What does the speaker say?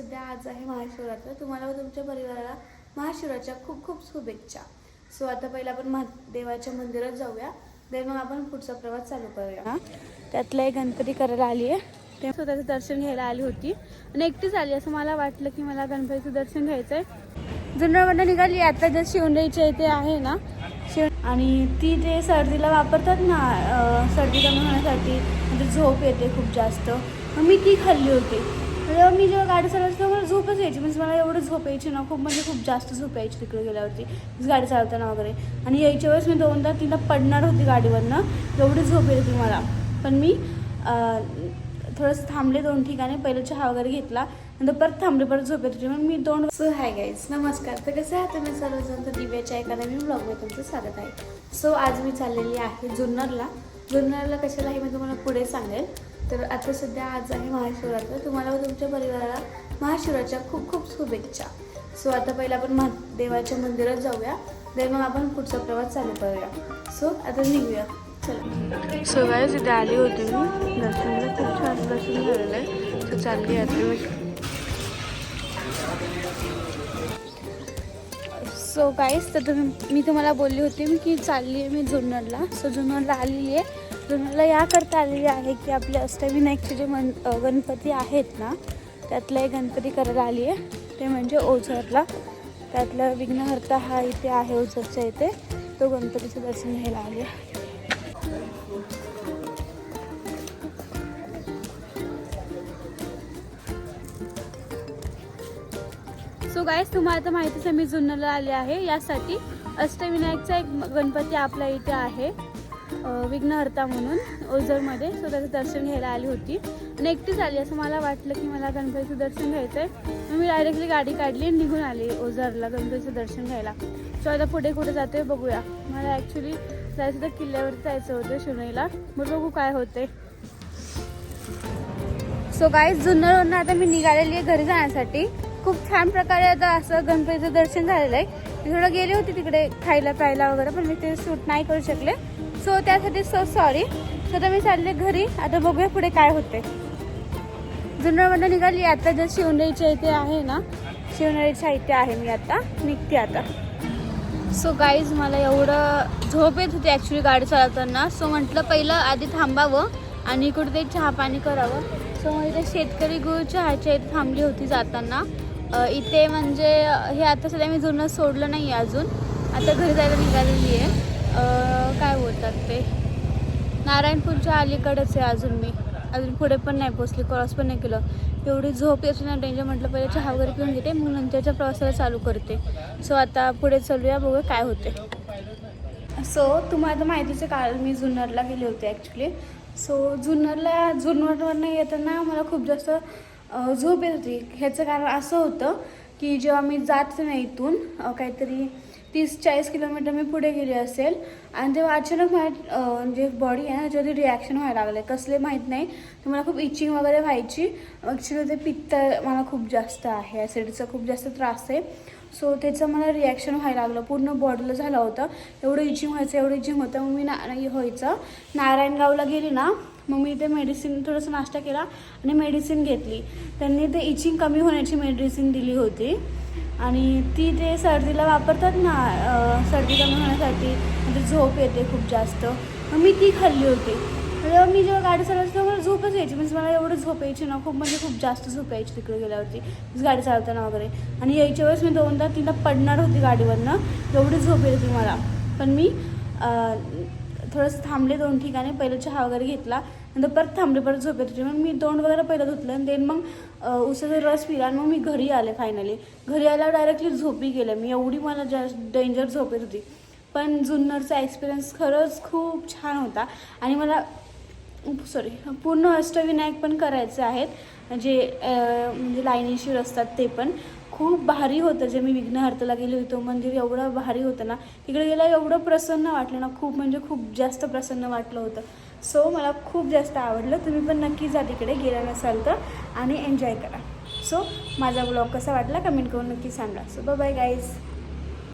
सध्या आज आहे महाशिवरात्र. तुम्हाला व तुमच्या परिवाराला महाशिवरात्रच्या खूप खूप शुभेच्छा. सो आता पहिला आपण महादेवाच्या मंदिरात जाऊया, देन मग आपण पुढचा प्रवास चालू करूया. त्यातला एक गणपती करायला आली आहे, ते स्वतःचं दर्शन घ्यायला आली होती आणि एकटीच आली. असं मला वाटलं की मला गणपतीचं दर्शन घ्यायचं आहे. जुन्नरमधून निघाली. आता जर शिवंडईच्या इथे आहे ना आणि ती ते सर्दीला वापरतात ना, सर्दी कमी होण्यासाठी, म्हणजे झोप येते खूप जास्त. मग मी ती खाल्ली होती. तर मी जेव्हा गाडी चालवायची मला झोपच यायची, म्हणजे मला एवढं झोप यायची ना, खूप म्हणजे खूप जास्त झोप यायची तिकडे गेल्यावरती गाडी चालवताना वगैरे. आणि यायच्या वेळेस मी दोनदा तिला पडणार होती गाडीवरनं, एवढी झोप येत होती मला. पण मी थोडंसं थांबले 2 ठिकाणी, पहिलं चहा वगैरे घेतला, नंतर परत थांबले, परत झोप येत होती. मग मी 2. सो हाय गाईज, नमस्कार. तर कसं आहे तुम्ही सर्वजण, तर दिव्याच्या एका नवीन ब्लॉगमध्ये तुमचं स्वागत आहे. सो आज मी चाललेली आहे जुन्नरला कशाला हे मी तुम्हाला पुढे सांगेल. तर आता सध्या आज आहे महाशिवरात्र. तुम्हाला व तुमच्या परिवाराला महाशिवरात्रच्या खूप खूप शुभेच्छा. सो आता पहिला आपण महादेवाच्या मंदिरात जाऊया, देन मग आपण पुढचा प्रवास चालू करूया. सो आता निघूया, चला. सो गाईज इथे आली होती मी दर्शनाला, खूप छान दर्शन झालेलं आहे. सो चालली आता मी. सो गाईज, तर मी तुम्हाला बोलली होती की चालली आहे मी जुन्नरला. सो जुन्नरला आलेली आहे. जुन्नरला याकरता आलेली आहे की आपले अष्टविनायकचे जे गणपती आहेत ना, त्यातला एक गणपती करायला आली आहे, ते म्हणजे ओझरला. त्यातला विघ्नहर्ता हा इथे आहे ओझरच्या इथे, तो गणपतीचं दर्शन घ्यायला आले. सो गाईज, तुम्हाला तर माहितीच आहे मी जुन्नरला आले आहे यासाठी. अष्टविनायकचा एक गणपती आपल्या इथे आहे, विघ्नहर्ता म्हणून, ओझरमध्ये. सो त्याचं दर्शन घ्यायला आली होती आणि एकटीच आली. असं मला वाटलं की मला गणपतीचं दर्शन घ्यायचं आहे. मग मी डायरेक्टली गाडी काढली आणि निघून आली ओझरला गणपतीचं दर्शन घ्यायला. सो आता पुढे कुठे जाते बघूया. मला ॲक्च्युली जायचं तर किल्ल्यावरती जायचं होतं शिवनेरीला, मग बघू काय होते. सो गाईज, जुन्नरवरून आता मी निघालेली आहे घरी जाण्यासाठी. खूप छान प्रकारे आता असं गणपतीचं दर्शन झालेलं आहे. मी थोडं गेले होते तिकडे खायला प्यायला वगैरे, पण मी ते शूट नाही करू शकले. सो त्यासाठी सॉरी. सो आता मी चालले घरी. आता बघूया पुढे काय होते. जुन्नरमधून निघाली. आता जर शिवनेरीच्या इथे आहे ना, शिवनेरीच्या इथे आहे मी, आता निघते आता. सो गाईज, मला एवढं झोप येत होती ॲक्च्युली गाडी चालवताना. सो म्हटलं पहिलं आधी थांबावं आणि कुठेतरी चहा पाणी करावं. सो मग इथे शेतकरी गुळ चहाच्या इथे थांबली होती जाताना. इथे म्हणजे हे आता सध्या मी जुनं सोडलं नाही आहे अजून, आता घरी जायला निघालेली आहे. काय बोलतात ते, नारायणपूरच्या अलीकडेच आहे अजून. मी अजून पुढे पण नाही पोचली, क्रॉस पण नाही केलं. एवढी झोप येते ना, डेंजर. म्हटलं पहिले चहा वगैरे पिऊन घेते, मग नंतरच्या प्रवासाला चालू करते. सो आता पुढे चालूया, बघूया काय होते. सो तुम्हाला तर माहितीचं, काल मी जुन्नरला गेले होते ॲक्च्युली. सो जुन्नरवरनं येताना मला खूप जास्त झोप येत होती. ह्याचं कारण असं होतं की जेव्हा मी जात नाही इथून काहीतरी 30-40 किलोमीटर मी पुढे गेले असेल, आणि तेव्हा अचानक माझ्या जे बॉडी आहे ना त्याच्यावरती रिॲक्शन व्हायला लागलं. कसले माहीत नाही, तर मला खूप इचिंग वगैरे व्हायची. ॲक्च्युली ते पित्त मला खूप जास्त आहे, ॲसिडचा खूप जास्त त्रास आहे. सो त्याचं मला रिॲक्शन व्हायला लागलं, पूर्ण बॉडीला झालं होतं. एवढं इचिंग होतं. मग मी नारायणगावला गेली ना, मग मी ते मेडिसिन, थोडंसं नाश्ता केला आणि मेडिसिन घेतली. त्यांनी ते इचिंग कमी होण्याची मेडिसिन दिली होती, आणि ती ते सर्दीला वापरतात ना, सर्दी कमी होण्यासाठी, म्हणजे झोप येते खूप जास्त. मग मी ती खाल्ली होती. तर मी जेव्हा गाडी चालवायची मला झोपच यायची, म्हणजे मला एवढं झोप यायची ना, खूप म्हणजे खूप जास्त झोप यायची तिकडे गेल्यावरती गाडी चालवताना वगैरे. आणि यायच्या वेळेस मी दोनदा तिला पडणार होती गाडीवरनं, एवढी झोप येत होती मला. पण मी थोडंसं थांबले 2 ठिकाणी, पहिलं चहा वगैरे घेतला, नंतर परत थांबले, परत झोप येत होती. मग मी तोंड वगैरे पहिलं धुतलं, आणि देन मग उसाचा रस पिला, आणि मग मी घरी आले. फायनली घरी आल्यावर डायरेक्टली झोपी गेलं मी, एवढी मला जास्त डेंजर झोप येत होती. पण जुन्नरचा एक्सपिरियन्स खरंच खूप छान होता. आणि मला पूर्ण अष्टविनायक पण करायचे आहेत, म्हणजे लाईनीशीर असतात ते पण. खूप भारी होतं. जे मी विघ्नहर्ताला गेले होतो, म्हणजे एवढं भारी होतं ना, तिकडे गेल्यावर एवढं प्रसन्न वाटलं ना, खूप म्हणजे खूप जास्त प्रसन्न वाटलं होतं. सो मला खूप जास्त आवडलं. तुम्ही पण नक्की जा तिकडे, गेला नसाल तर, आणि एन्जॉय करा. सो माझा ब्लॉग कसा वाटला कमेंट करून नक्की सांगा. So bye guys.